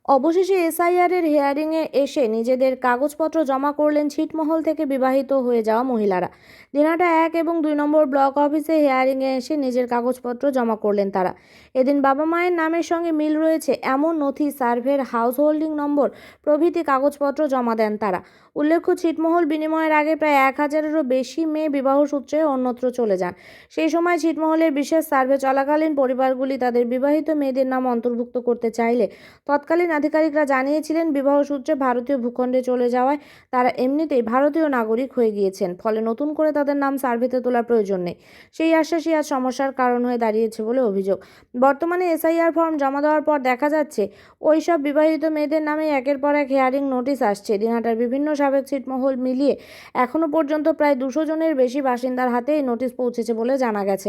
অবশেষে এসআইআর-এর হিয়ারিংয়ে এসে নিজেদের কাগজপত্র জমা করলেন ছিটমহল থেকে বিবাহিত হয়ে যাওয়া মহিলারা। দিনহাটা 1 এবং 2 নম্বর ব্লক অফিসে হিয়ারিংয়ে এসে নিজের কাগজপত্র জমা করলেন তারা। এদিন বাবা মায়ের নামের সঙ্গে মিল রয়েছে এমন নথি, সার্ভের হাউস হোল্ডিং নম্বর প্রভৃতি কাগজপত্র জমা দেন তারা। উল্লেখ্য, ছিটমহল বিনিময়ের আগে প্রায় 1000-এরও বেশি মেয়ে বিবাহ সূত্রে অন্যত্র চলে যান। সেই সময় ছিটমহলের বিশেষ সার্ভে চলাকালীন পরিবারগুলি তাদের বিবাহিত মেয়েদের নাম অন্তর্ভুক্ত করতে চাইলে তৎকালীন আধিকারিকরা জানিয়েছিলেন বিবাহ সূত্রে ভারতীয় ভূখণ্ডে চলে যাওয়ায় তারা এমনিতেই ভারতীয় নাগরিক হয়ে গিয়েছেন, ফলে নতুন করে তাদের নাম সার্ভেতে তোলার প্রয়োজন নেই। সেই আশ্বাসই আজ সমস্যার কারণ হয়ে দাঁড়িয়েছে বলে অভিযোগ। বর্তমানে এসআইআর ফর্ম জমা দেওয়ার পর দেখা যাচ্ছে ওই সব বিবাহিত মেয়েদের নামে একের পর এক হিয়ারিং নোটিশ আসছে। দিনহাটার বিভিন্ন সাবেক ছিটমহল মিলিয়ে এখনও পর্যন্ত প্রায় 200 জনের বেশি বাসিন্দার হাতে এই নোটিশ পৌঁছেছে বলে জানা গেছে।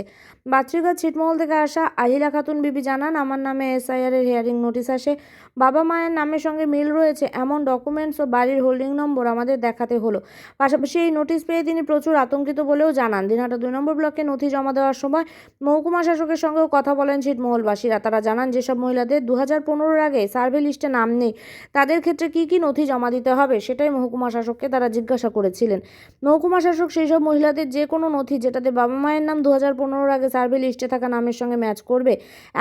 বাচ্চুঘাট ছিটমহল থেকে আসা আহিলা খাতুন বিবি জানান, আমার নামে এসআইআর-এর হিয়ারিং নোটিশ আসে। বাবা মায়ের নামের সঙ্গে মিল রয়েছে এমন ডকুমেন্টস ও বাড়ির হোল্ডিং নম্বর আমাদের দেখাতে হলো। পাশাপাশি এই নোটিশ পেয়ে তিনি প্রচুর আতঙ্কিত বলেও জানান। দিনহাটা 2 নম্বর ব্লকে নথি জমা দেওয়ার সময় মহকুমা শাসকের সঙ্গেও কথা বলেন ছিটমহলবাসীরা। তারা জানান, যেসব মহিলাদের 2015-এর আগে সার্ভে লিস্টে নাম নেই তাদের ক্ষেত্রে কী নথি জমা দিতে হবে সেটাই মহকুমা শাসককে তারা জিজ্ঞাসা করেছিলেন। মহকুমা শাসক সেই সব মহিলাদের যে কোনো নথি যেটাতে বাবা মায়ের নাম 2015-এর আগে সার্ভে লিস্টে থাকা নামের সঙ্গে ম্যাচ করবে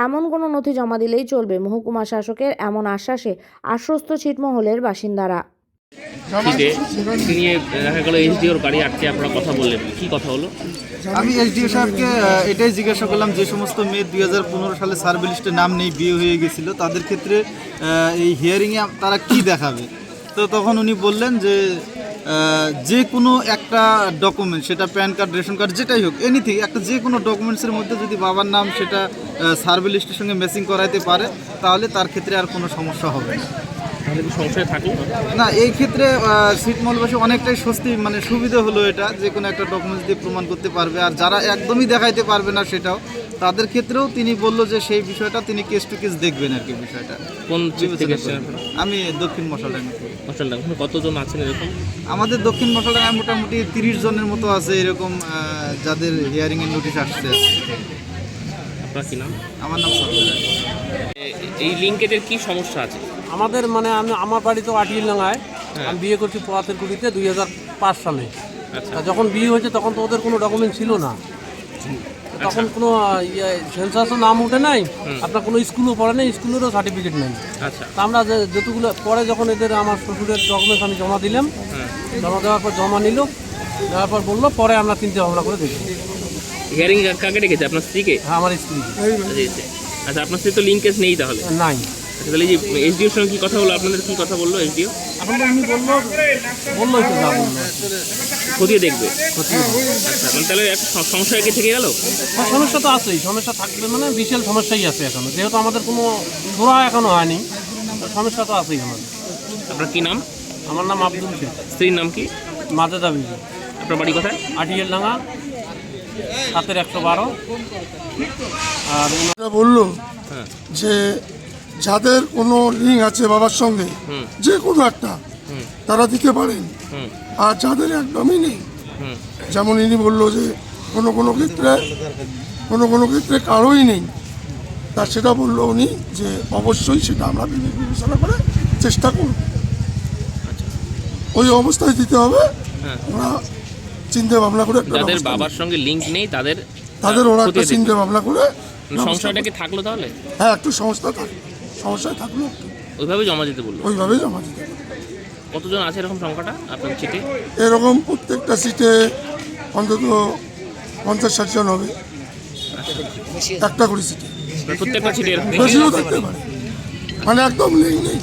এমন কোনো নথি জমা দিলেই চলবে। মহকুমা শাসকের এমন আশ্বাসে আশ্বস্ত ছিটমহলের বাসিন্দারা। দেখা গেল এসডিওর গাড়ি আটকে আপনারা কথা বললেন, কি কথা হলো? আমি এসডিও সাহেবকে এটাই জিজ্ঞাসা করলাম, যে সমস্ত মেয়ে 2015 সালে সার্ভে লিস্টে নাম নেই, বিয়ে হয়ে গেছিলো, তাদের ক্ষেত্রে এই হিয়ারিংয়ে তারা কি দেখাবে। তো তখন উনি বললেন যে কোনো একটা ডকুমেন্ট, সেটা প্যান কার্ড, রেশন কার্ড, যেটাই হোক, এনিথিং একটা যে কোনো ডকুমেন্টসের মধ্যে যদি বাবার নাম সেটা সার্ভে লিস্টের সঙ্গে ম্যাচিং করাইতে পারে তাহলে তার ক্ষেত্রে আর কোনো সমস্যা হবে না। সংশয় থাকলো না, এই ক্ষেত্রে ছিটমহলবাসী অনেকটাই স্বস্তি, মানে সুবিধা হলো এটা, যে কোনো একটা ডকুমেন্টস দিয়ে প্রমাণ করতে পারবে। আর যারা একদমই দেখাইতে পারবে না সেটাও, তাদের ক্ষেত্রেও তিনি বললো যে সেই বিষয়টা তিনি কেস টু কেস দেখবেন আর কি বিষয়টা। কোন থেকে? আমি দক্ষিণ মশালডাঙ্গা। কতজন আছেন এরকম? আমাদের দক্ষিণ মশালডাঙ্গায় মোটামুটি 30 জনের মতো আছে এরকম যাদের হিয়ারিংয়ের নোটিশ আসছে। আপনার কি নাম? আমার নাম সরকার। এই লিঙ্কেজের কি সমস্যা আছে? আমাদের আমার বাড়ি তো আটিয়ালডাঙ্গায়। আমি বিয়ে করছি পোয়াতের কুড়িতে 2005 সালে। যখন বিয়ে হয়েছে তখন তো ওদের কোনো ডকুমেন্ট ছিল না, তখন কোনো সেন্সাসও নাম উঠে নাই, আপনার কোনো স্কুলও পড়ে নেই, স্কুলেরও সার্টিফিকেট নেই। তা আমরা যতগুলো পরে যখন এদের আমার শ্বশুরের ডকুমেন্টস আমি জমা দিলাম, জমা দেওয়ার পর জমা নিল, দেওয়ার পর বললো পরে আমরা চিন্তা ভাবনা করে দেখি। হিয়ারিং কাকে ডেকেছে? আপনার স্ত্রীকে? হ্যাঁ, আমার স্ত্রী। আচ্ছা, আপনার স্ত্রী তো লিঙ্কেজ নেই তাহলে? নাই। তাহলে যে এসডিওর সঙ্গে কি কথা হলো, আপনাদের কি কথা বললো এসডিও? এখন উনি বললো তো না, বললো খতিয়ে দেখবে। আচ্ছা, মানে তাহলে একটা সমস্যা কি থেকে গেল? সমস্যা তো আছেই, সমস্যা থাকবে, মানে বিশাল সমস্যাই আছে এখনো, যেহেতু আমাদের কোনো ধরা এখনো হয়নি, সমস্যা তো আছেই আমাদের। আপনার কি নাম? আমার নাম আব্দুল শেখ। স্ত্রীর নাম কি? মাজেদা বিবি। আপনার বাড়ি কোথায়? আটিয়ালডাঙ্গা 7-112। আর বললো যে যাদের কোনো লিঙ্ক আছে বাবার সঙ্গে যে কোনো একটা, তারা দিতে পারেন, আর যাদের একদমই নেই, যেমন ইনি বললো যে কোনো ক্ষেত্রে কারোই নেই, তা সেটা বললো উনি যে অবশ্যই সেটা আমরা বিবেচনা করে চেষ্টা করব, ওই অবস্থায় দিতে হবে। ওরা চিন্তা ভাবনা করে, যাদের বাবার সঙ্গে লিঙ্ক নেই তাদের ওরা একটা চিন্তা ভাবনা করে। সমস্যাটা কি থাকলো তাহলে? হ্যাঁ, একটু সমস্যায় থাকলো, ওইভাবে জমা দিতে বললো। ওইভাবেই জমা দিতে। কতজন আছে এরকম সংখ্যাটা আপনার সিটে? এরকম প্রত্যেকটা সিটে অন্তত 50-60 জন হবে, একটা করে সিটে। প্রত্যেকটা সিটে বেশিও থাকতে পারে, মানে একদম লিঙ্ক নেই,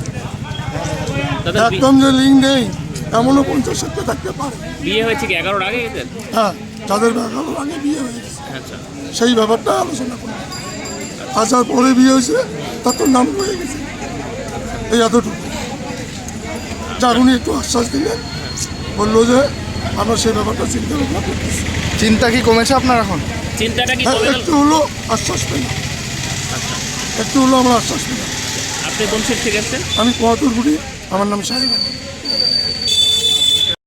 একদম যে লিঙ্ক নেই এমনও 50-60 থাকতে পারে। বিয়ে হয়েছে কি 11-র আগে এদের? হ্যাঁ, যাদের 11-র আগে বিয়ে হয়ে গেছে, আচ্ছা, সেই ব্যাপারটা আলোচনা করি। আসার পরে বিয়ে হয়েছে, তার তো নাম হয়ে গেছে, এই এতটুকু। যার উনি একটু আশ্বাস দিলেন, বললো যে আমরা সেই ব্যাপারটা চিন্তা ভাবনা করতেছি। চিন্তা কি কমেছে আপনার এখন? চিন্তাটা কি? একটু হলো আশ্বাস পেলাম, একটু হলো আমরা আশ্বাস পেলাম। আপনি কোন সিট থেকে আসছেন? আমি কোয়াতুরগুড়ি, আমার নাম সাহেব।